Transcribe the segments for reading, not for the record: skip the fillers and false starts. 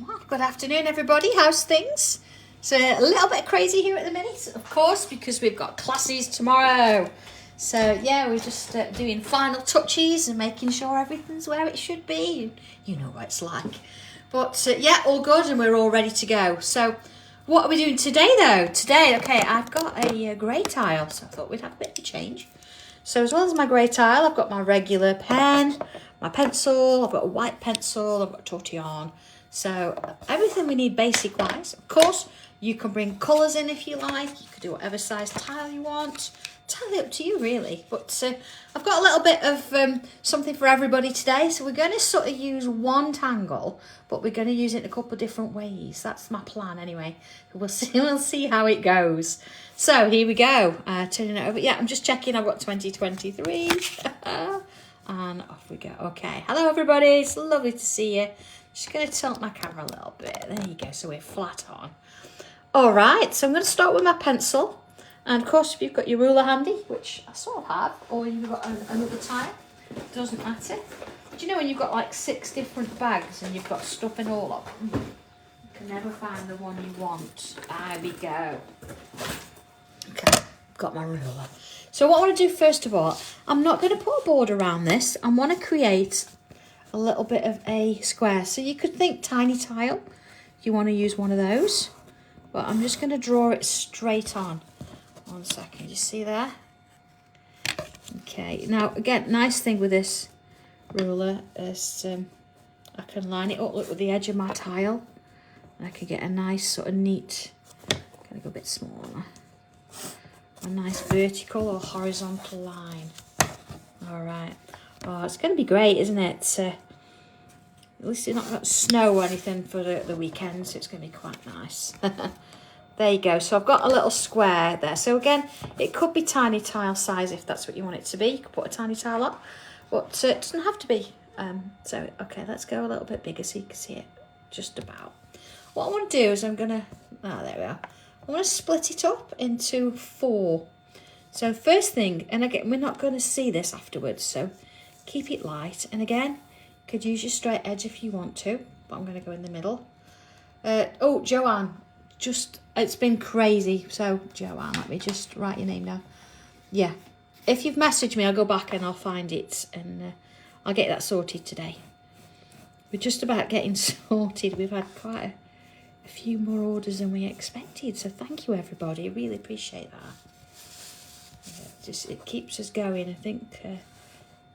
Well, good afternoon, everybody. How's things? So a little bit crazy here at the minute, of course, because we've got classes tomorrow. So yeah, we're just doing final touches and making sure everything's where it should be. You know what it's like. But yeah, all good, and we're all ready to go. So what are we doing today, though? Today, okay, I've got a grey tile, so I thought we'd have a bit of a change. So as well as my grey tile, I've got my regular pen, my pencil, I've got a white pencil, I've got tortillon. So everything we need basic wise. Of course, you can bring colours in if you like. You could do whatever size tile you want. Entirely up to you, really. But I've got a little bit of something for everybody today. So we're going to sort of use one tangle, but we're going to use it in a couple of different ways. That's my plan anyway. We'll see how it goes. So here we go. Turning it over. Yeah, I'm just checking. I've got 2023. And off we go. Okay. Hello, everybody. It's lovely to see you. Just going to tilt my camera a little bit. There you go. So we're flat on. All right. So I'm going to start with my pencil. And of course, if you've got your ruler handy, which I sort of have, or you've got another tile, it doesn't matter. Do you know when you've got like 6 different bags and you've got stuff in all of them? You can never find the one you want. There we go. Okay, got my ruler. So what I want to do first of all, I'm not going to put a border around this. I want to create a little bit of a square. So you could think tiny tile if you want to use one of those. But I'm just going to draw it straight on. 1 second, you see there? Okay, now again, nice thing with this ruler is I can line it up with the edge of my tile. And I can get a nice sort of neat, gonna go a bit smaller, a nice vertical or horizontal line. All right. Oh, it's going to be great, isn't it? At least it's not got snow or anything for the weekend, so it's going to be quite nice. There you go. So I've got a little square there. So again, it could be tiny tile size if that's what you want it to be. You could put a tiny tile up, but it doesn't have to be. So, okay, let's go a little bit bigger so you can see it just about. What I want to do is I'm going to, there we are. I want to split it up into 4. So first thing, and again, we're not going to see this afterwards, so keep it light. And again, you could use your straight edge if you want to, but I'm going to go in the middle. Oh, Joanne, it's been crazy. So Joanne, let me just write your name down. Yeah, if you've messaged me, I'll go back and I'll find it, and I'll get that sorted today. We're just about getting sorted. We've had quite a few more orders than we expected, so thank you, everybody. I really appreciate that. It keeps us going. I think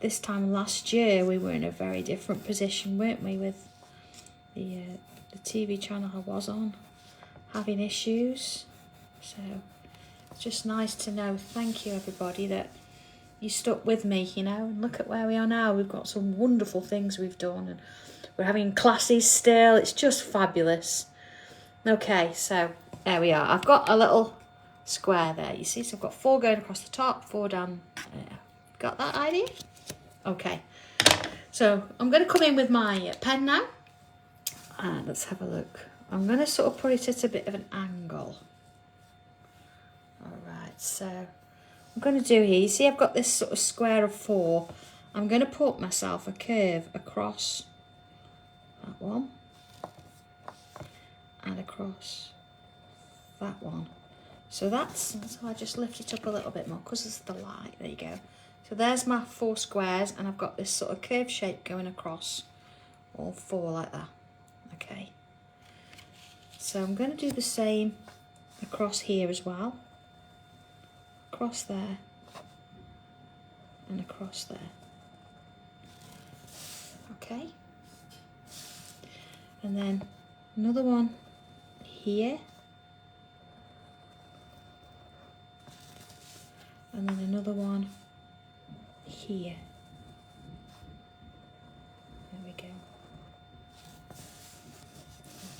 this time last year we were in a very different position, weren't we, with the TV channel I was on having issues. So it's just nice to know, thank you everybody, that you stuck with me, you know, and look at where we are now. We've got some wonderful things we've done, and we're having classes still. It's just fabulous. Okay, so there we are. I've got a little square there, you see. So I've got 4 going across the top, 4 down there. Got that idea? Okay. So I'm going to come in with my pen now. And let's have a look. I'm going to sort of put it at a bit of an angle. All right, so I'm going to do here, you see I've got this sort of square of 4. I'm going to put myself a curve across that one. And across that one. So so I just lift it up a little bit more because it's the light. There you go. So there's my 4 squares, and I've got this sort of curved shape going across all 4 like that. Okay. So I'm going to do the same across here as well. Across there. And across there. Okay. And then another one here. And then another one here. There we go.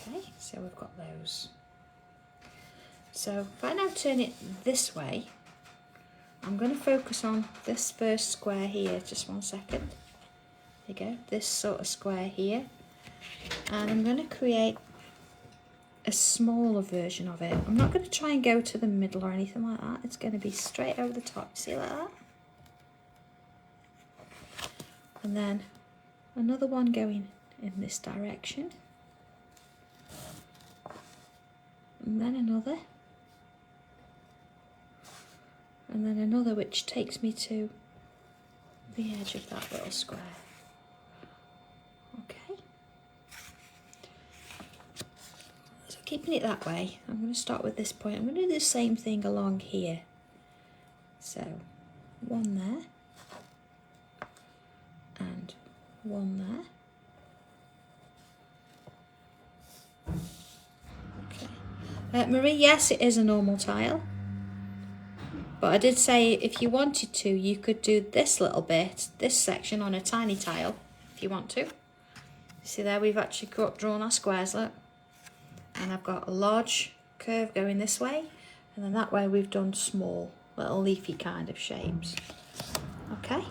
Okay, so we've got those. So if I now turn it this way, I'm going to focus on this first square here. Just 1 second. There you go. This sort of square here. And I'm going to create a smaller version of it. I'm not going to try and go to the middle or anything like that. It's going to be straight over the top. See, like that? And then another one going in this direction. and then another, and then another, which takes me to the edge of that little square. Okay, so keeping it that way, I'm going to start with this point. I'm going to do the same thing along here. So one there and one there. Okay, Marie, yes, it is a normal tile. But I did say if you wanted to, you could do this little bit, this section on a tiny tile, if you want to. See there, we've actually drawn our squares, look. And I've got a large curve going this way, and then that way we've done small, little leafy kind of shapes. Okay.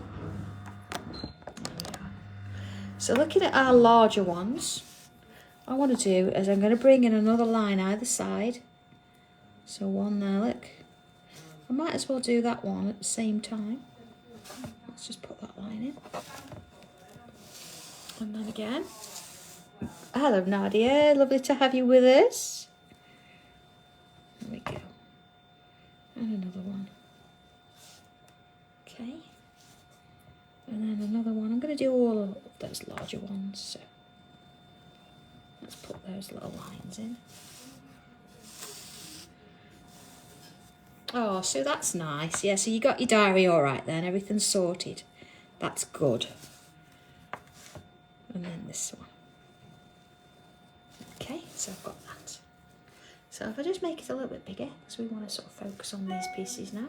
So looking at our larger ones, what I want to do is I'm going to bring in another line either side. So one there, look. I might as well do that one at the same time. Let's just put that line in. And then again. Hello Nadia, lovely to have you with us. There we go. And another one. Okay. And then another one. I'm going to do all of those larger ones. So let's put those little lines in. Oh, so that's nice. Yeah, so you got your diary all right then. Everything's sorted. That's good. And then this one. Okay, so I've got that. So if I just make it a little bit bigger, because we want to sort of focus on these pieces now.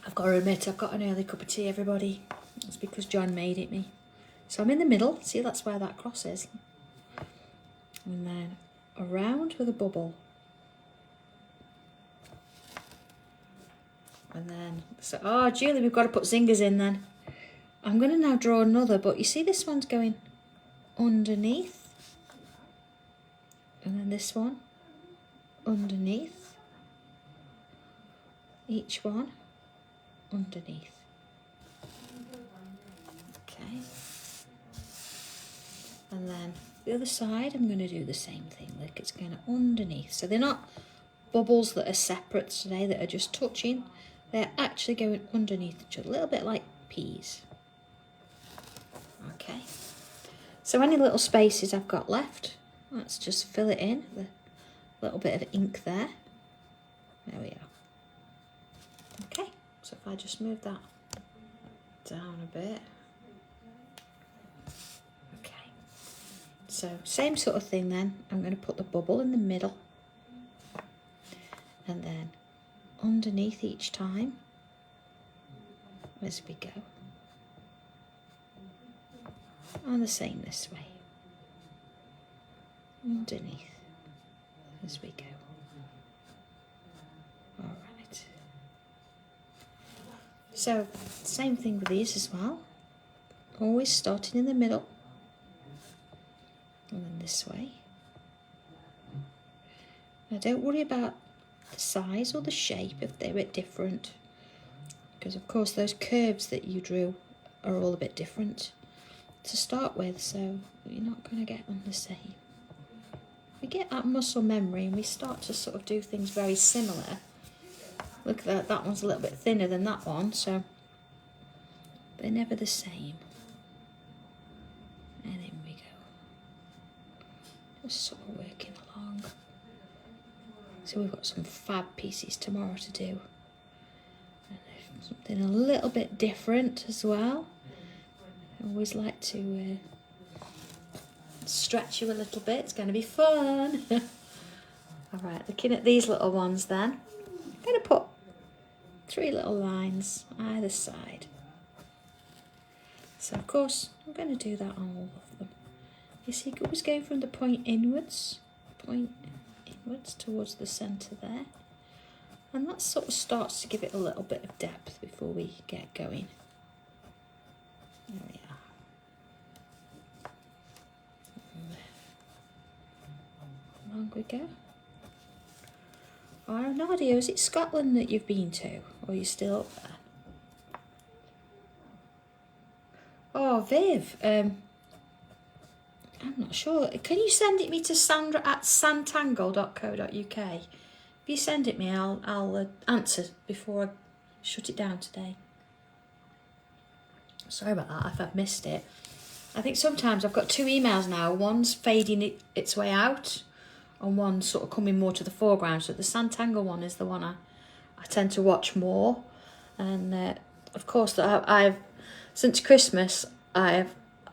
I've got to admit, I've got an early cup of tea, everybody. It's because John made it me. So I'm in the middle. See, that's where that cross is. And then around with a bubble. And then, so, oh, Julie, we've got to put zingers in then. I'm going to now draw another, but you see this one's going underneath. And then this one underneath. Each one underneath. Okay. And then the other side, I'm going to do the same thing. Like it's going underneath. So they're not bubbles that are separate today that are just touching. They're actually going underneath each other, a little bit like peas. Okay. So any little spaces I've got left, let's just fill it in with a little bit of ink there. There we are. Okay. So if I just move that down a bit. Okay. So same sort of thing then. I'm going to put the bubble in the middle. And then underneath each time as we go. And the same this way. Underneath as we go. Alright. So, same thing with these as well. Always starting in the middle. And then this way. Now don't worry about the size or the shape if they're a bit different. Because of course those curves that you drew are all a bit different to start with, so you're not going to get them the same. We get that muscle memory and we start to sort of do things very similar. Look at that, that one's a little bit thinner than that one, so they're never the same. And in we go. Just sort of working along. So we've got some fab pieces tomorrow to do. And something a little bit different as well. I always like to stretch you a little bit. It's going to be fun. Alright, looking at these little ones then. I'm going to put 3 little lines either side. So of course, I'm going to do that on all of them. You see, it was going from the point inwards towards the centre there. And that sort of starts to give it a little bit of depth before we get going. There we are. Along we go. Oh, I have no idea, is it Scotland that you've been to? Or are you still up there? Oh, Viv, I'm not sure. Can you send it me to sandra@sanntangle.co.uk? If you send it me, I'll answer before I shut it down today. Sorry about that if I've missed it. I think sometimes I've got two emails now. One's fading its way out and one's sort of coming more to the foreground. So the Sanntangle one is the one I tend to watch more. And of course, I've since Christmas, I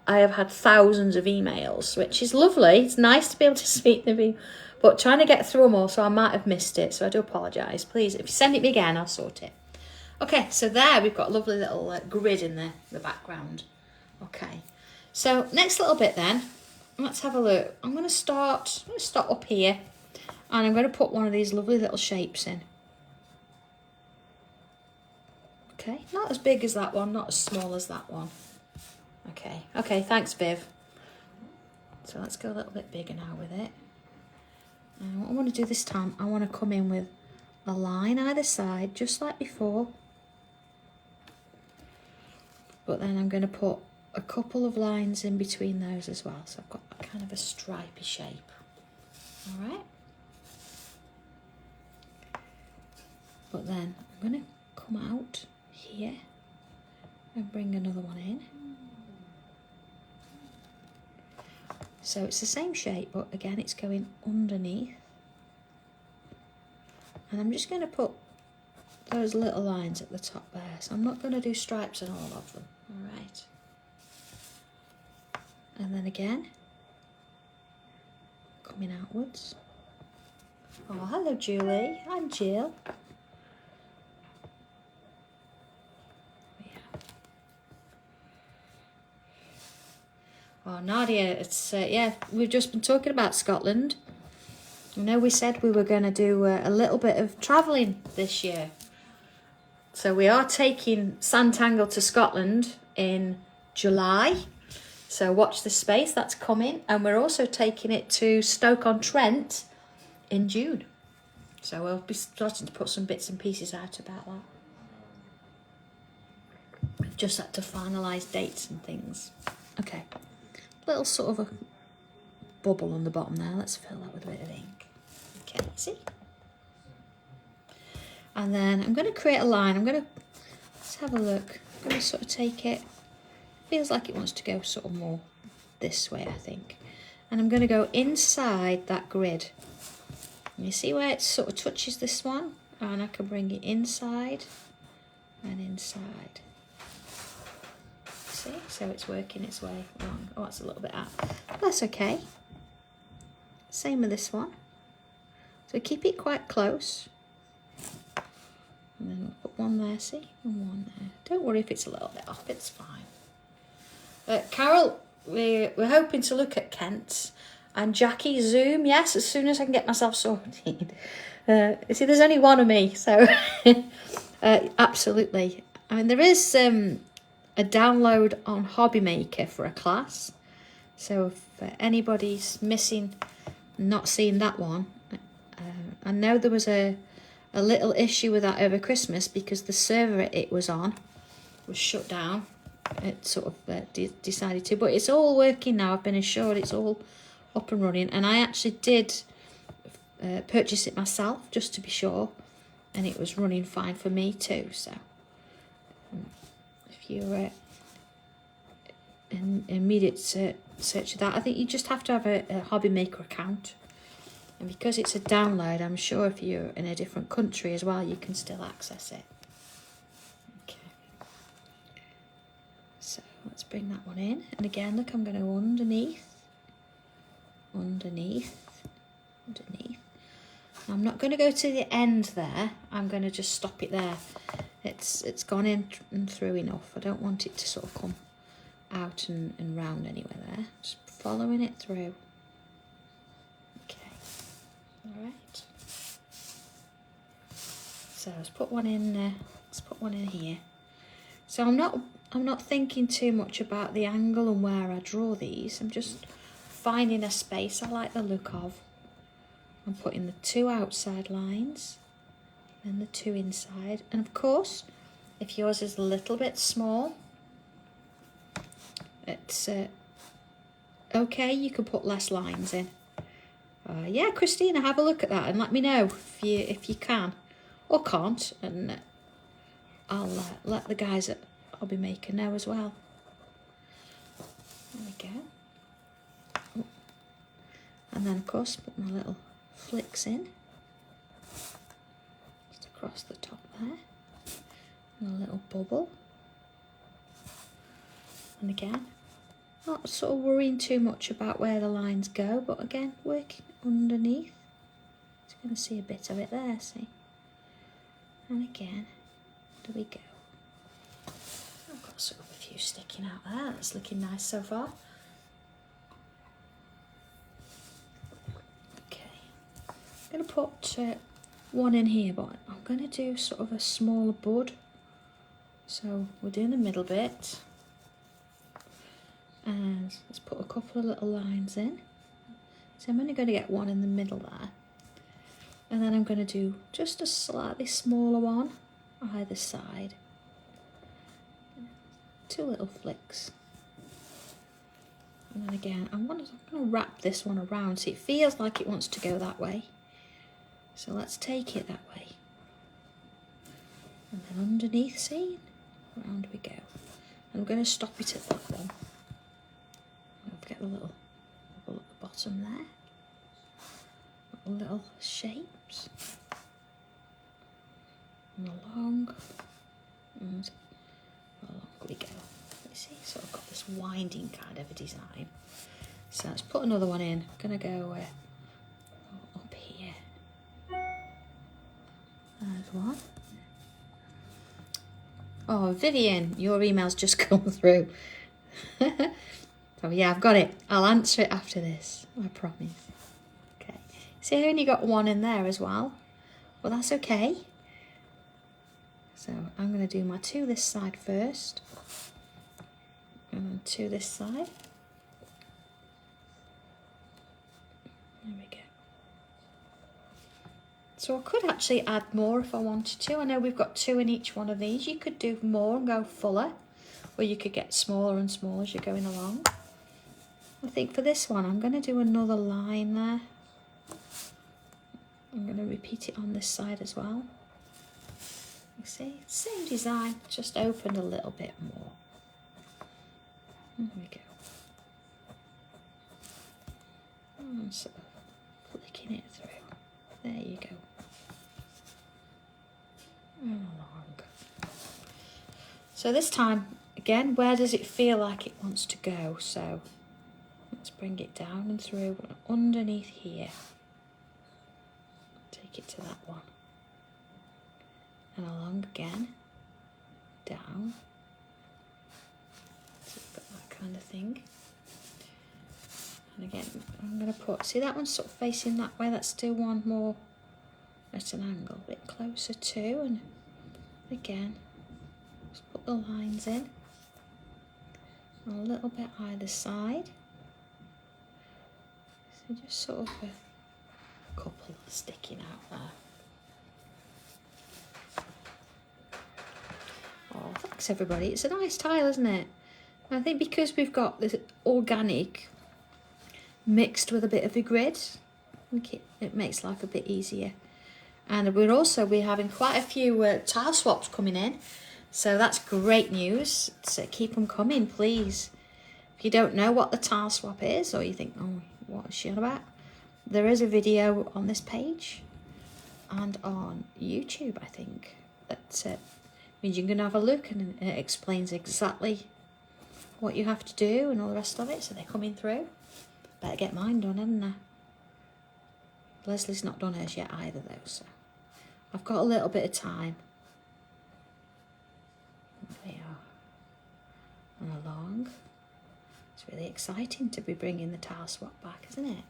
have had thousands of emails, which is lovely. It's nice to be able to speak to them, but trying to get through them all, so I might have missed it. So I do apologise. Please, if you send it me again, I'll sort it. Okay, so there we've got a lovely little grid in the background. Okay, so next little bit then, let's have a look. I'm going to start up here, and I'm going to put one of these lovely little shapes in. Okay, not as big as that one, not as small as that one. Okay, thanks Viv. So let's go a little bit bigger now with it. And what I want to do this time, I want to come in with a line either side, just like before. But then I'm going to put a couple of lines in between those as well. So I've got a kind of a stripy shape. All right. But then I'm going to come out here and bring another one in. So it's the same shape, but again, it's going underneath. And I'm just going to put those little lines at the top there. So I'm not going to do stripes on all of them. All right. And then again, coming outwards. Oh, hello, Julie. I'm Jill. Oh, Nadia, it's, yeah, we've just been talking about Scotland. You know, we said we were going to do a little bit of travelling this year. So we are taking Sanntangle to Scotland in July. So watch this space, that's coming. And we're also taking it to Stoke-on-Trent in June. So we'll be starting to put some bits and pieces out about that. We've just had to finalise dates and things. Okay. Little sort of a bubble on the bottom there. Let's fill that with a bit of ink. Okay, see? And then I'm going to create a line. Let's have a look. I'm going to sort of take it. Feels like it wants to go sort of more this way, I think. And I'm going to go inside that grid. And you see where it sort of touches this one? And I can bring it inside and inside. See? So it's working its way along. Oh, that's a little bit out. That's okay. Same with this one. So keep it quite close. And then we'll put one there, see? And one there. Don't worry if it's a little bit off, it's fine. Carol, we're hoping to look at Kent's. And Jackie, Zoom, yes, as soon as I can get myself sorted. You see, there's only one of me, so absolutely. I mean, there is a download on Hobby Maker for a class. So if anybody's missing, not seeing that one, I know there was a little issue with that over Christmas because the server it was on was shut down. It sort of decided to, but it's all working now. I've been assured it's all up and running, and I actually did purchase it myself just to be sure, and it was running fine for me too. So if you're in immediate search of that, I think you just have to have a Hobby Maker account, and because it's a download, I'm sure if you're in a different country as well, you can still access it. Okay, so let's bring that one in, and again, look, I'm going to go underneath. I'm not going to go to the end there. I'm going to just stop it there. It's gone in and through enough. I don't want it to sort of come out and round anywhere there. Just following it through. Okay. All right. So let's put one in. Let's put one in here. So I'm not thinking too much about the angle and where I draw these. I'm just finding a space I like the look of. I'm putting the two outside lines and the two inside. And of course, if yours is a little bit small, it's okay, you can put less lines in. Yeah, Christina, have a look at that and let me know if you can or can't, and I'll let the guys at Hobby Maker know as well. There we go. Oh. And then of course put my little flicks in, just across the top there, and a little bubble. And again, not sort of worrying too much about where the lines go, but again, working underneath. Just going to see a bit of it there, see? And again, there we go. I've got sort of a few sticking out there. That's looking nice so far. Okay, I'm going to put one in here, but I'm going to do sort of a smaller bud. So we're doing the middle bit. And let's put a couple of little lines in. So I'm only going to get one in the middle there. And then I'm going to do just a slightly smaller one either side. 2 little flicks. And then again, I'm going to wrap this one around. See, it feels like it wants to go that way. So let's take it that way. And then underneath, see, round we go. I'm going to stop it at that one. Get the little bubble at the bottom there. Little shapes. And along. And along we go. You see, so I've got this winding kind of a design. So let's put another one in. I'm going to go up here. There's one. Oh, Vivian, your email's just come through. So yeah, I've got it. I'll answer it after this, I promise. Okay. See, I only got one in there as well. Well, that's okay. So I'm going to do my 2 this side first. And then 2 this side. There we go. So I could actually add more if I wanted to. I know we've got 2 in each one of these. You could do more and go fuller. Or you could get smaller and smaller as you're going along. I think for this one, I'm going to do another line there. I'm going to repeat it on this side as well. You see, same design, just opened a little bit more. There we go. And sort of flicking it through. There you go. And along. So this time, again, where does it feel like it wants to go? So let's bring it down and through and underneath here. Take it to that one. And along again. Down. So you've got that kind of thing. And again, I'm going to put, see that one's sort of facing that way. Let's do one more at an angle, a bit closer to. And again, just put the lines in. A little bit either side. So just sort of a couple sticking out there. Oh, thanks everybody. It's a nice tile, isn't it? I think because we've got this organic mixed with a bit of a grid, it makes life a bit easier. And we're having quite a few tile swaps coming in. So that's great news. So keep them coming, please. If you don't know what the tile swap is, or you think, oh, what is she on about? There is a video on this page and on YouTube, I think, that means you can have a look, and it explains exactly what you have to do and all the rest of it. So they're coming through. Better get mine done, haven't I? Leslie's not done hers yet either, though, so I've got a little bit of time. There we are. And along. It's really exciting to be bringing the tile swap back, isn't it?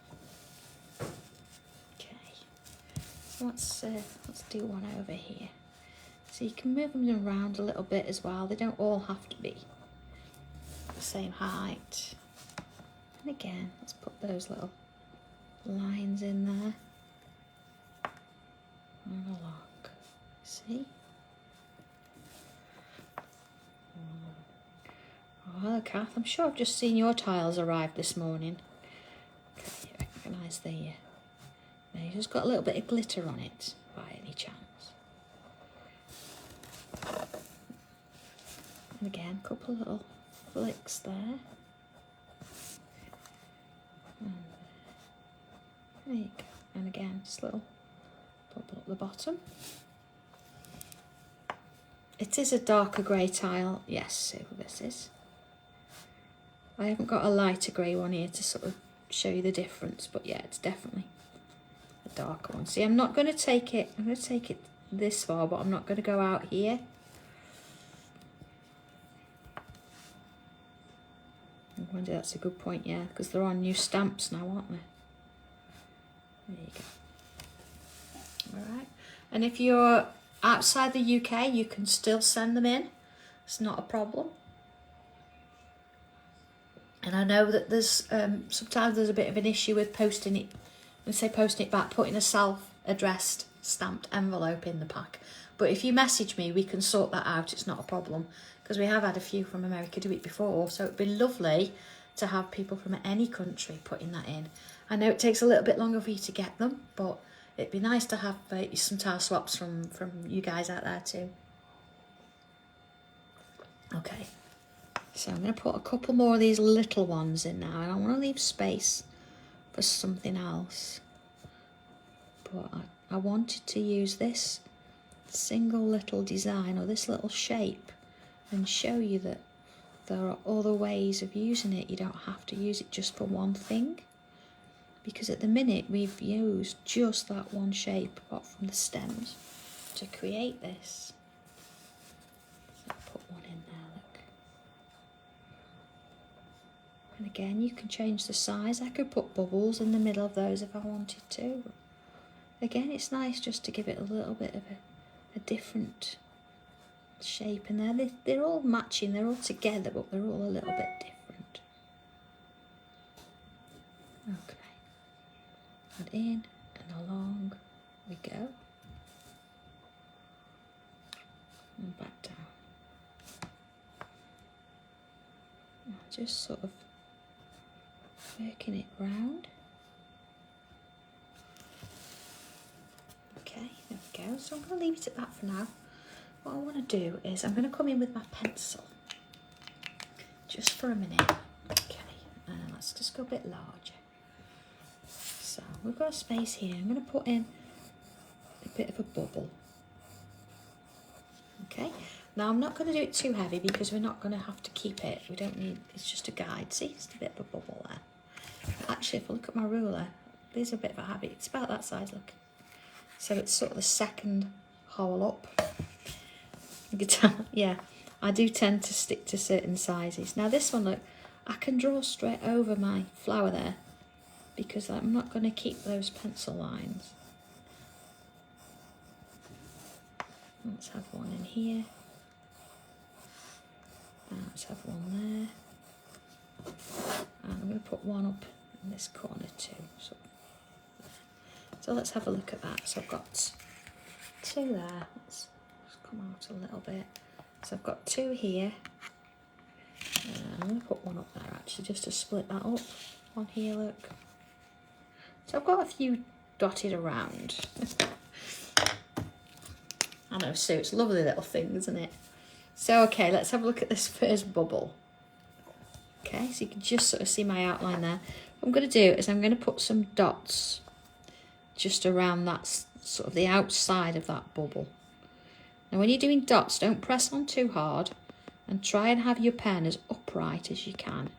Okay. So let's do one over here. So you can move them around a little bit as well. They don't all have to be the same height. And again, let's put those little lines in there. And along. See? hello, Kath. I'm sure I've just seen your tiles arrive this morning. Okay, you recognise the... It's just got a little bit of glitter on it, by any chance. And again, a couple of little flicks there. And there you go. And again, just a little bubble at the bottom. It is a darker grey tile. Yes, so this is. I haven't got a lighter grey one here to sort of show you the difference, but yeah, it's definitely a darker one. See, I'm not going to take it, I'm going to take it this far, but I'm not going to go out here. I wonder, that's a good point, yeah, because they're on new stamps now, aren't they? There you go. Alright, and if you're outside the UK, you can still send them in. It's not a problem. And I know that there's sometimes there's a bit of an issue with posting it, when say posting it back, putting a self-addressed stamped envelope in the pack. But if you message me, we can sort that out. It's not a problem, because we have had a few from America do it before. So it'd be lovely to have people from any country putting that in. I know it takes a little bit longer for you to get them, but it'd be nice to have some tile swaps from you guys out there too. Okay. So I'm going to put a couple more of these little ones in now, and I want to leave space for something else. But I wanted to use this single little design, or this little shape, and show you that there are other ways of using it. You don't have to use it just for one thing, because at the minute we've used just that one shape apart from the stems to create this. So I'll put one in there, look. And again, you can change the size. I could put bubbles in the middle of those if I wanted to. Again, it's nice just to give it a little bit of a different shape in there. They're all matching, they're all together, but they're all a little bit different. Okay. And in and along we go. And back down. Just sort of working it round. Okay, there we go. So I'm going to leave it at that for now. What I want to do is I'm going to come in with my pencil just for a minute. Okay, and let's just go a bit larger. So we've got a space here. I'm going to put in a bit of a bubble. Okay, now I'm not going to do it too heavy because we're not going to have to keep it. We don't need, it's just a guide. See, it's a bit of a bubble there. Actually, if I look at my ruler, there's a bit of a habit. It's about that size, look. So it's sort of the second hole up. You can tell, yeah, I do tend to stick to certain sizes. Now this one, look, I can draw straight over my flower there because I'm not going to keep those pencil lines. Let's have one in here. And let's have one there. And I'm going to put one up in this corner too. So let's have a look at that. So I've got two there. Let's just come out a little bit. So I've got two here. I'm going to put one up there actually just to split that up. One here, look. So I've got a few dotted around. I know, Sue, it's a lovely little thing, isn't it? So, okay, let's have a look at this first bubble. Okay, so you can just sort of see my outline there. What I'm going to do is I'm going to put some dots just around that, sort of the outside of that bubble. Now, when you're doing dots, don't press on too hard and try and have your pen as upright as you can.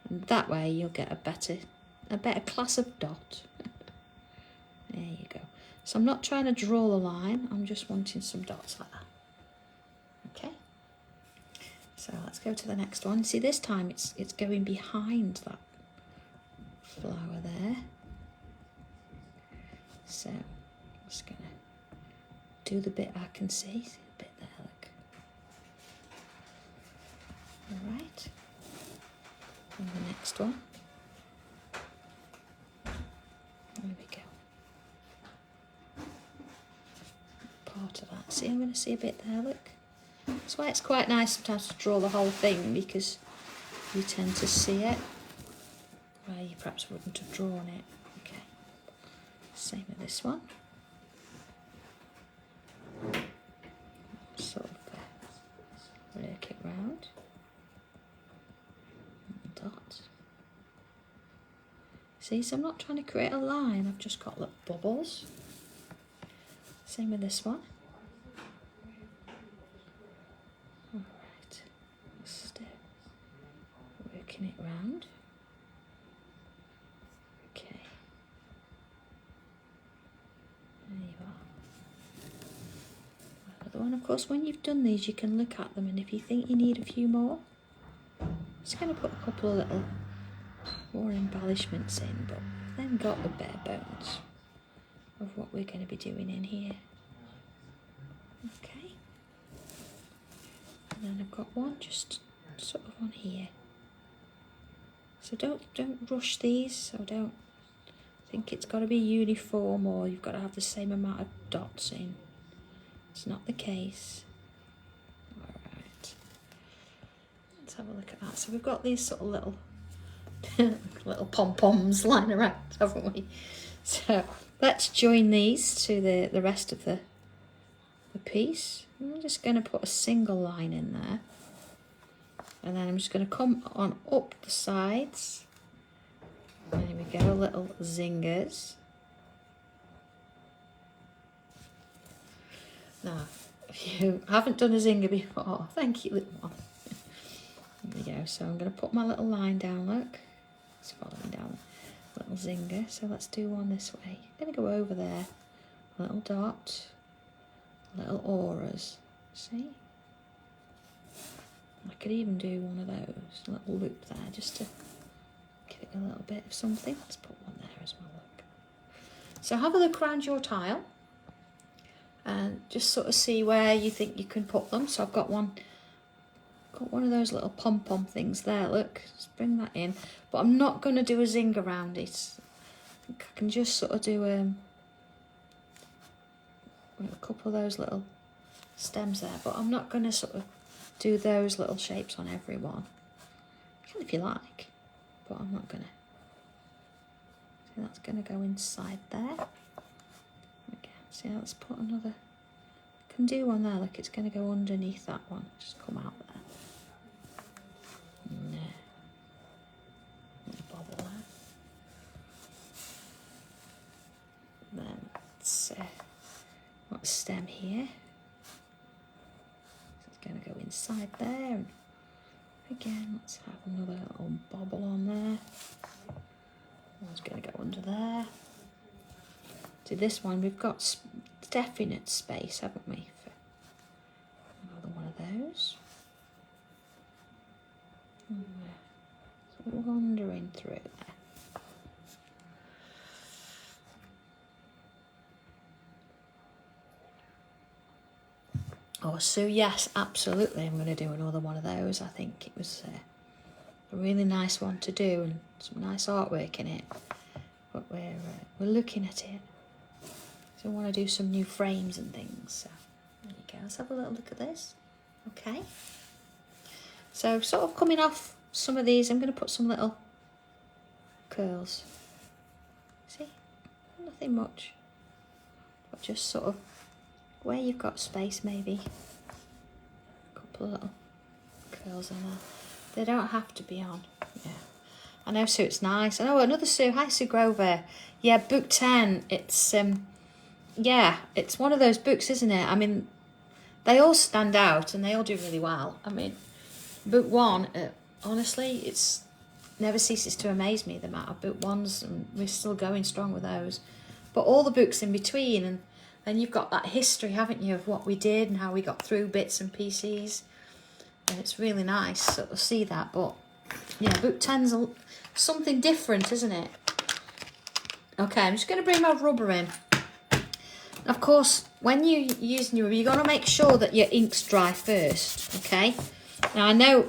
And that way you'll get a better class of dot. There you go. So I'm not trying to draw the line, I'm just wanting some dots like that. Okay. So let's go to the next one. See, this time it's going behind that flower there. So I'm just going to do the bit I can see. See the bit there, look. All right. And the next one. There we go. Part of that. See, I'm going to see a bit there, look. That's why it's quite nice sometimes to draw the whole thing, because you tend to see it where you perhaps wouldn't have drawn it. Okay, same with this one. Sort of work it round. Dot. See, so I'm not trying to create a line, I've just got little bubbles. Same with this one. Alright, step, working it round. Okay. There you are. Another one, of course, when you've done these, you can look at them, and if you think you need a few more, I'm just going to put a couple of little more embellishments in, but I've then got the bare bones of what we're going to be doing in here. Okay, and then I've got one just sort of on here. So don't rush these. So don't think it's got to be uniform or you've got to have the same amount of dots in. It's not the case. All right, let's have a look at that. So we've got these sort of little little pom-poms lying around, haven't we? So let's join these to the rest of the piece. I'm just going to put a single line in there, and then I'm just going to come on up the sides. There we go, little zingers. Now, if you haven't done a zinger before, thank you, little one. There we go. So I'm going to put my little line down, look. It's following down. Little zinger. So let's do one this way. I'm going to go over there. Little dot. Little auras. See? I could even do one of those. A little loop there just to give it a little bit of something. Let's put one there as well, look. So have a look around your tile and just sort of see where you think you can put them. So I've got one of those little pom-pom things there, look. Just bring that in. But I'm not going to do a zing around it. I think I can just sort of do a couple of those little stems there, but I'm not going to sort of do those little shapes on every one. You can if you like, but I'm not going to. So that's going to go inside there. Okay, so let's put another. I can do one there, look, it's going to go underneath that one. Just come out there. No. Bobble there. Then let's got a stem here. So it's going to go inside there. And again, let's have another little bobble on there. One's going to go under there. To this one, we've got definite space, haven't we? For another one of those. Wandering through there. Oh, so yes, absolutely, I'm going to do another one of those. I think it was a really nice one to do and some nice artwork in it. But we're looking at it. So I want to do some new frames and things. So there you go. Let's have a little look at this. Okay. So sort of coming off some of these, I'm going to put some little curls. See? Nothing much. But just sort of where you've got space, maybe a couple of little curls on there. They don't have to be on. Yeah. I know Sue, it's nice. I know another Sue. Hi, Sue Grover. Yeah, book 10. It's yeah, it's one of those books, isn't it? I mean, they all stand out and they all do really well. I mean, book 1, honestly, it's never ceases to amaze me the amount of book 1s, and we're still going strong with those. But all the books in between, and then you've got that history, haven't you, of what we did and how we got through bits and pieces. And it's really nice to sort of see that. But yeah, book 10's something different, isn't it? Okay, I'm just going to bring my rubber in. Of course, when you're using your rubber, you've got to make sure that your ink's dry first, okay? Now, I know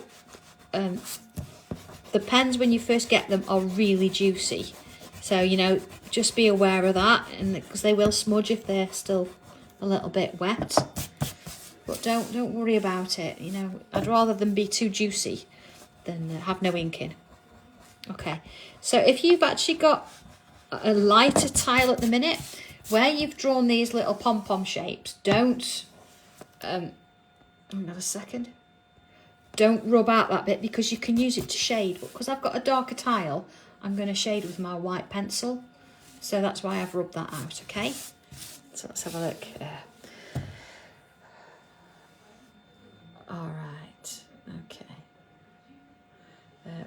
the pens, when you first get them, are really juicy. So, you know, just be aware of that, and because they will smudge if they're still a little bit wet. But don't worry about it, you know. I'd rather them be too juicy than have no ink in. Okay, so if you've actually got a lighter tile at the minute, where you've drawn these little pom-pom shapes, don't, hang on a second, don't rub out that bit because you can use it to shade. But because I've got a darker tile, I'm going to shade with my white pencil. So that's why I've rubbed that out, okay? So let's have a look. All right, okay.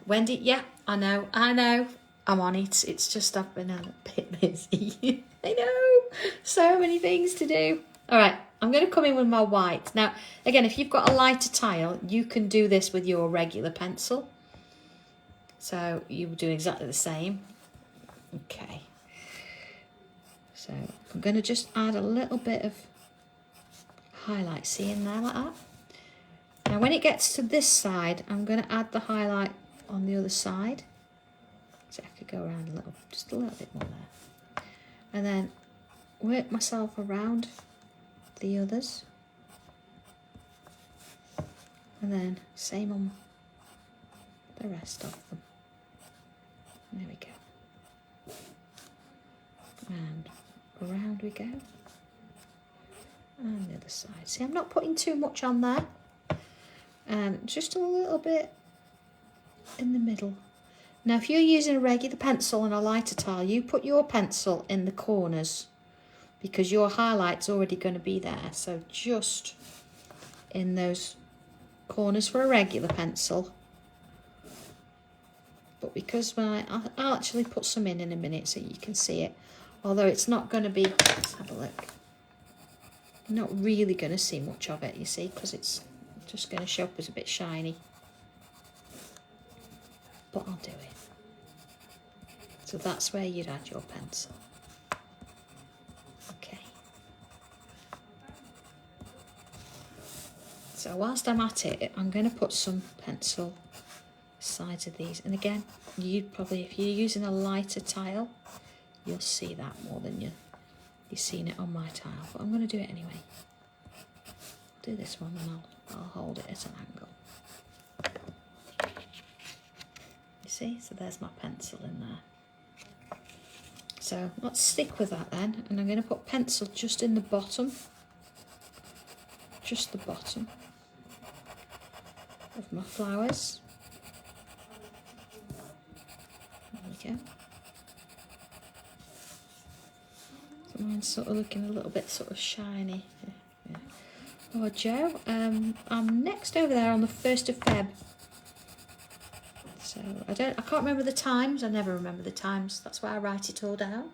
Wendy, yeah, I know, I'm on it. It's just I've been a bit busy. I know, so many things to do. All right, I'm going to come in with my white. Now, again, if you've got a lighter tile, you can do this with your regular pencil. So you do exactly the same. Okay. So I'm going to just add a little bit of highlight, see in there like that. Now when it gets to this side, I'm going to add the highlight on the other side. So I could go around a little, just a little bit more there. And then work myself around the others. And then same on the rest of them. There we go. And around we go. And the other side. See, I'm not putting too much on there. And just a little bit in the middle. Now, if you're using a regular pencil and a lighter tile, you put your pencil in the corners because your highlight's already going to be there. So just in those corners for a regular pencil. But because I'll actually put some in a minute so you can see it. Although it's not going to be, let's have a look. You're not really going to see much of it, you see, because it's just going to show up as a bit shiny. But I'll do it. So that's where you'd add your pencil. Okay. So whilst I'm at it, I'm going to put some pencil sides of these. And again, you'd probably, if you're using a lighter tile, you'll see that more than you're seeing it on my tile. But I'm going to do it anyway. I'll do this one and I'll hold it at an angle. You see? So there's my pencil in there. So let's stick with that then. And I'm going to put pencil just in the bottom. Just the bottom of my flowers. There we go. So mine's sort of looking a little bit sort of shiny. Yeah. Oh, Joe, I'm next over there on the 1st of Feb. So I can't remember the times. I never remember the times. That's why I write it all down.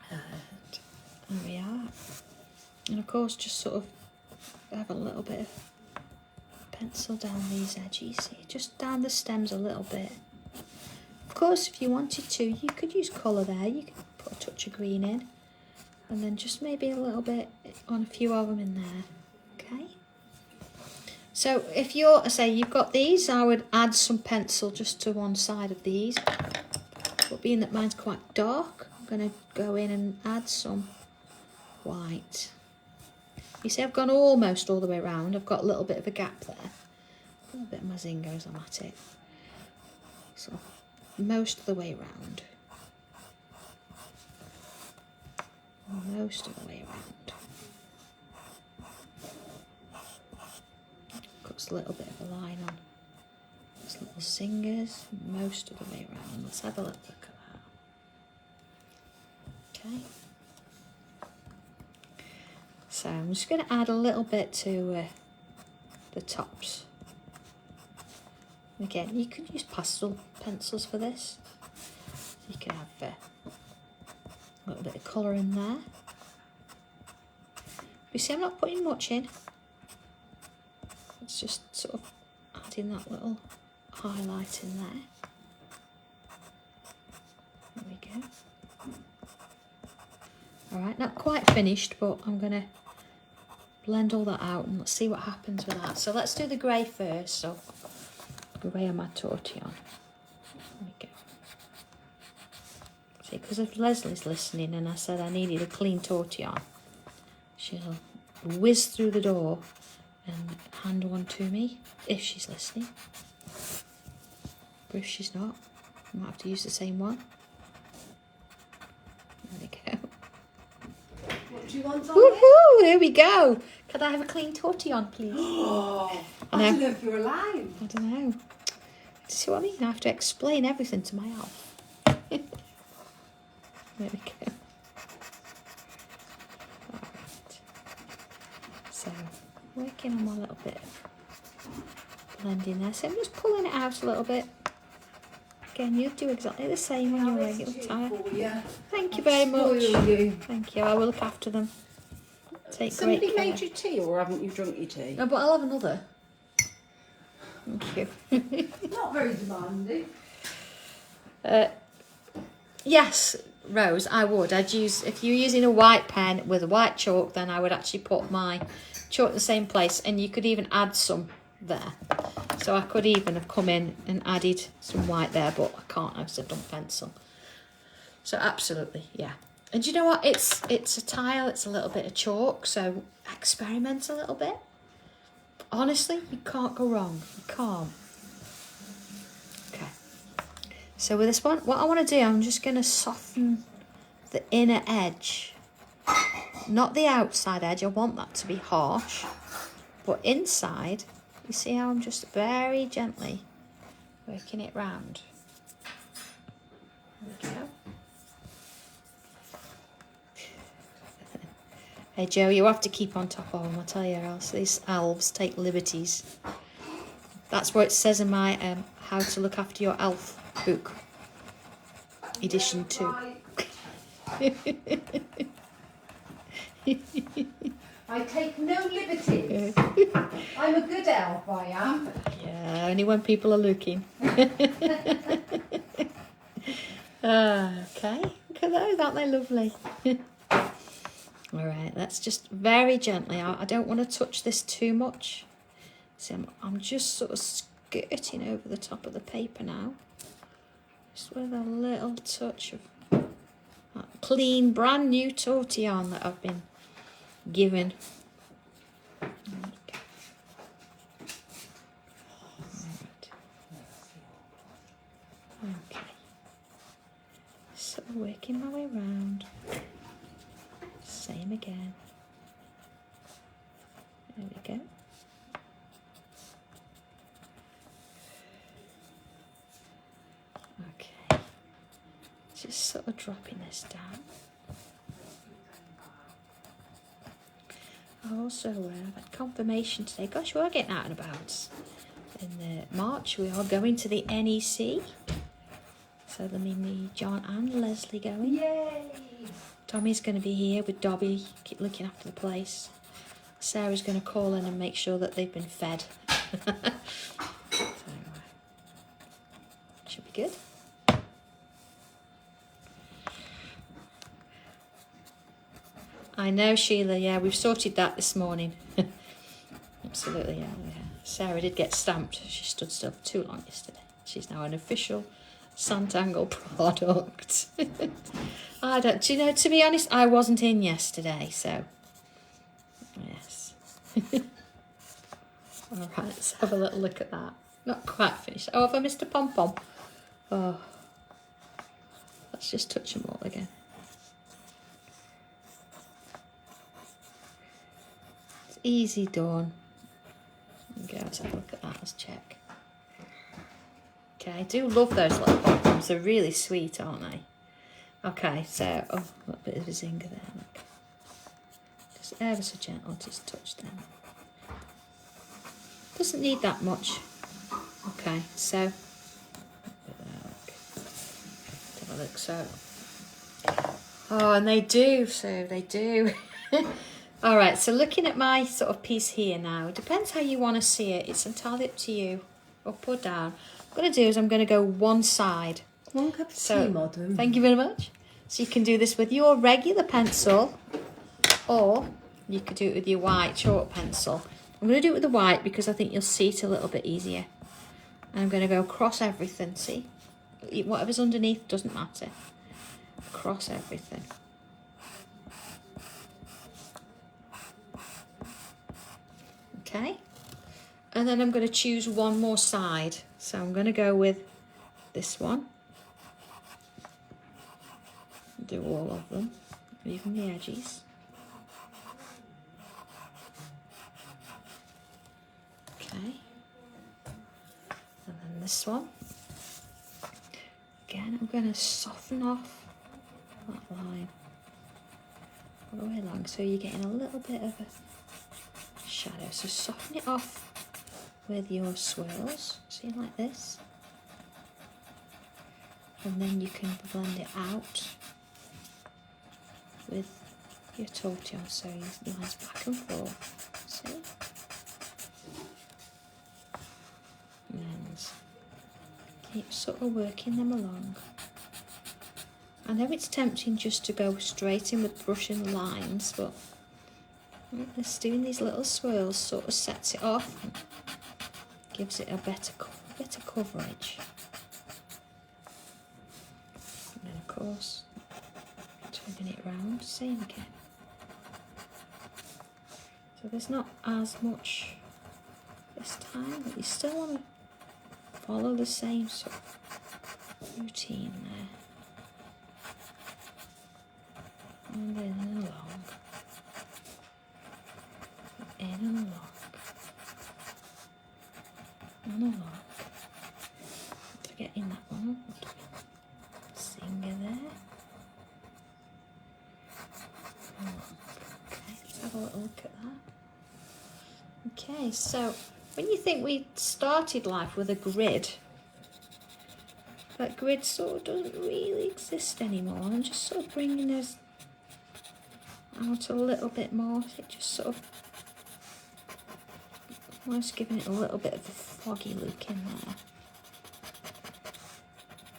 There we are. And of course, just sort of have a little bit of pencil down these edges. See, just down the stems a little bit. Of course, if you wanted to, you could use colour there. You could put a touch of green in. And then just maybe a little bit on a few of them in there. Okay. So if you're, say you've got these, I would add some pencil just to one side of these. But being that mine's quite dark, I'm going to go in and add some white. You see, I've gone almost all the way around. I've got a little bit of a gap there. A little bit of my Mazinga as I'm at it. So most of the way around. Most of the way around. Got a little bit of a line on these little singers most of the way around. Let's have a look at that. Okay. So I'm just going to add a little bit to the tops. Again, you could use pastel pencils for this. You can have a little bit of colour in there. You see, I'm not putting much in. It's just sort of adding that little highlight in there. There we go. Alright, not quite finished, but I'm going to blend all that out and let's see what happens with that. So let's do the grey first. So grey on my tortillon. There we go. See, because if Leslie's listening and I said I needed a clean tortillon, she'll whiz through the door and hand one to me if she's listening. But if she's not, I might have to use the same one. There we go. What do you want on Woohoo! Here we go. Could I have a clean tortillon, please? Oh, I don't know if you're alive. I don't know. Do you see what I mean? I have to explain everything to my elf. There we go. Alright. So, working on my little bit of blending there. So I'm just pulling it out a little bit. Again, you do exactly the same on your regular tile. Thank you very much. Thank you. I will look after them. Take Somebody great care. made you tea, or haven't you drunk your tea? No, but I'll have another. Thank you. Not very demanding. Yes, Rose, I would. I'd use, if you're using a white pen with a white chalk, then I would actually put my chalk in the same place, and you could even add some there. So I could even have come in and added some white there, but I can't because I've done pencil. So absolutely, yeah. And do you know what? It's a tile, it's a little bit of chalk, so experiment a little bit. Honestly, you can't go wrong. You can't. Okay. So with this one, what I want to do, I'm just going to soften the inner edge. Not the outside edge. I want that to be harsh. But inside, you see how I'm just very gently working it round. There we go. Hey Joe, you have to keep on top of them, I tell you, or else these elves take liberties. That's what it says in my How to Look After Your Elf book, edition 2. I take no liberties. I'm a good elf, I am. Yeah, only when people are looking. Okay, look at those, aren't they lovely? All right, let's just very gently, I don't want to touch this too much. So I'm just sort of skirting over the top of the paper now. Just with a little touch of that clean, brand new tortillon that I've been given. Okay. Okay. So working my way around. Same again. There we go. Okay. Just sort of dropping this down. I also I've had confirmation today. Gosh, we are getting out and about. In March, we are going to the NEC. So there'll be me, John and Leslie going. Yay! Tommy's going to be here with Dobby, keep looking after the place. Sarah's going to call in and make sure that they've been fed. So, should be good. I know, Sheila, yeah, we've sorted that this morning. Absolutely, yeah. Sarah did get stamped. She stood still for too long yesterday. She's now an official Sanntangle product. I don't, do you know, to be honest, I wasn't in yesterday, so yes. All right, let's have a little look at that. Not quite finished. Oh, have I missed a pom-pom? Oh, let's just touch them all again. It's easy done. Okay, let's have a look at that, let's check. Okay, I do love those little pom-poms. They're really sweet, aren't they? Okay, so, oh, a little bit of a zinger there, look. Just ever so gentle, just touch them. Doesn't need that much. Okay, so, have a look, so. Oh, and they do, so they do. All right, so looking at my sort of piece here now, it depends how you want to see it. It's entirely up to you, up or down. What I'm going to do is I'm going to go one side. One cup of tea, madam. Thank you very much. So you can do this with your regular pencil, or you could do it with your white chalk pencil. I'm going to do it with the white because I think you'll see it a little bit easier. And I'm going to go across everything, see? Whatever's underneath doesn't matter. Across everything. Okay, and then I'm going to choose one more side. So I'm going to go with this one. Do all of them, even the edges. Okay, and then this one. Again, I'm going to soften off that line all the way along, so you're getting a little bit of a shadow. So soften it off with your swirls, see, like this, and then you can blend it out with your tortillon, so your lines back and forth, see? And keep sort of working them along. I know it's tempting just to go straight in with brushing the lines, but just doing these little swirls sort of sets it off and gives it a better coverage. And then of course, turning it round, same again. So there's not as much this time, but you still want to follow the same sort of routine there. And in and along. In and along. And along. Not forgetting that one. Singer there. Okay, let's have a little look at that. Okay, so when you think we started life with a grid, that grid sort of doesn't really exist anymore. I'm just sort of bringing us out a little bit more. It just sort of almost giving it a little bit of a foggy look in there.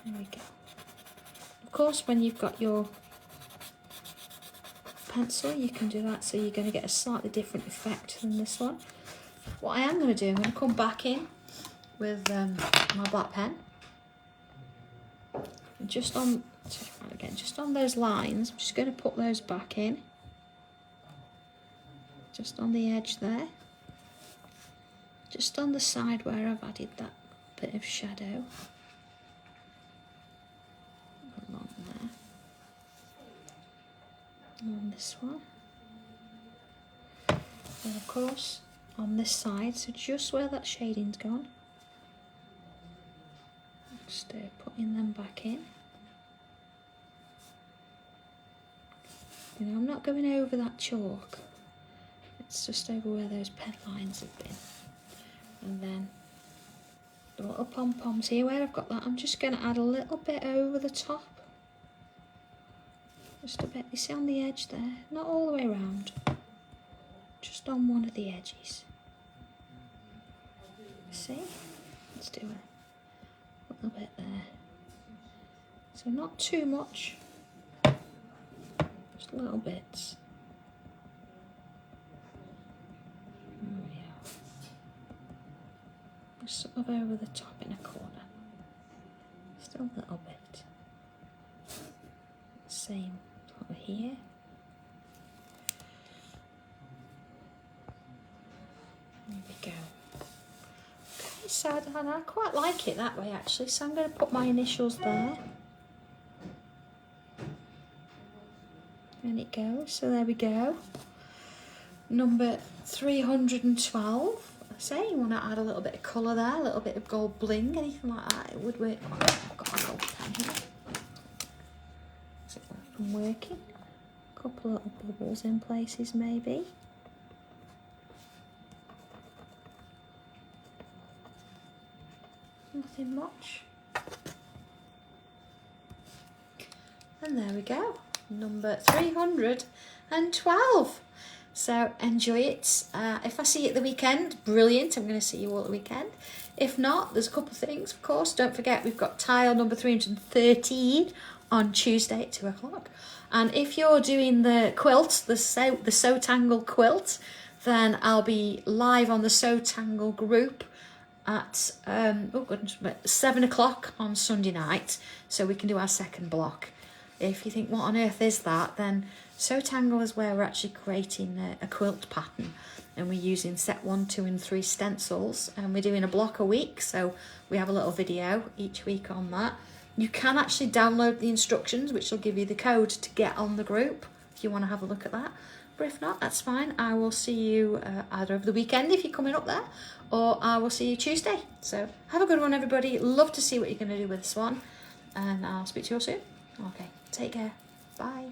There we go. Of course, when you've got your pencil, you can do that, so you're going to get a slightly different effect than this one. What I am going to do, I'm going to come back in with my black pen. And just on those lines, I'm just going to put those back in. Just on the edge there. Just on the side where I've added that bit of shadow. Along there. And on this one. And of course, on this side, so just where that shading's gone. Just putting them back in. You know, I'm not going over that chalk. It's just over where those pen lines have been. And then the little pom-poms here, where I've got that, I'm just going to add a little bit over the top. Just a bit, you see on the edge there, not all the way around, just on one of the edges. See? Let's do a little bit there. So not too much, just little bits. Sort of over the top in a corner. Still a little bit. Same over here. There we go. Okay, so I quite like it that way actually, so I'm going to put my initials there. And it goes, so there we go. Number 312. Say you want to add a little bit of colour there, a little bit of gold bling, anything like that, it would work. I've got a gold pen here. Is it working? A couple little bubbles in places maybe. Nothing much. And there we go. Number 312. So enjoy it. If I see you at the weekend, brilliant. I'm going to see you all at the weekend. If not, there's a couple of things, of course. Don't forget, we've got tile number 313 on Tuesday at 2 o'clock. And if you're doing the quilt, the Sanntangle quilt, then I'll be live on the Sanntangle group at 7 o'clock on Sunday night, so we can do our second block. If you think, what on earth is that, then Sanntangle is where we're actually creating a quilt pattern, and we're using set 1, 2 and 3 stencils, and we're doing a block a week, so we have a little video each week on that. You can actually download the instructions, which will give you the code to get on the group if you want to have a look at that. But if not, that's fine. I will see you either over the weekend if you're coming up there, or I will see you Tuesday. So have a good one, everybody. Love to see what you're going to do with this one, and I'll speak to you all soon. Okay, take care. Bye.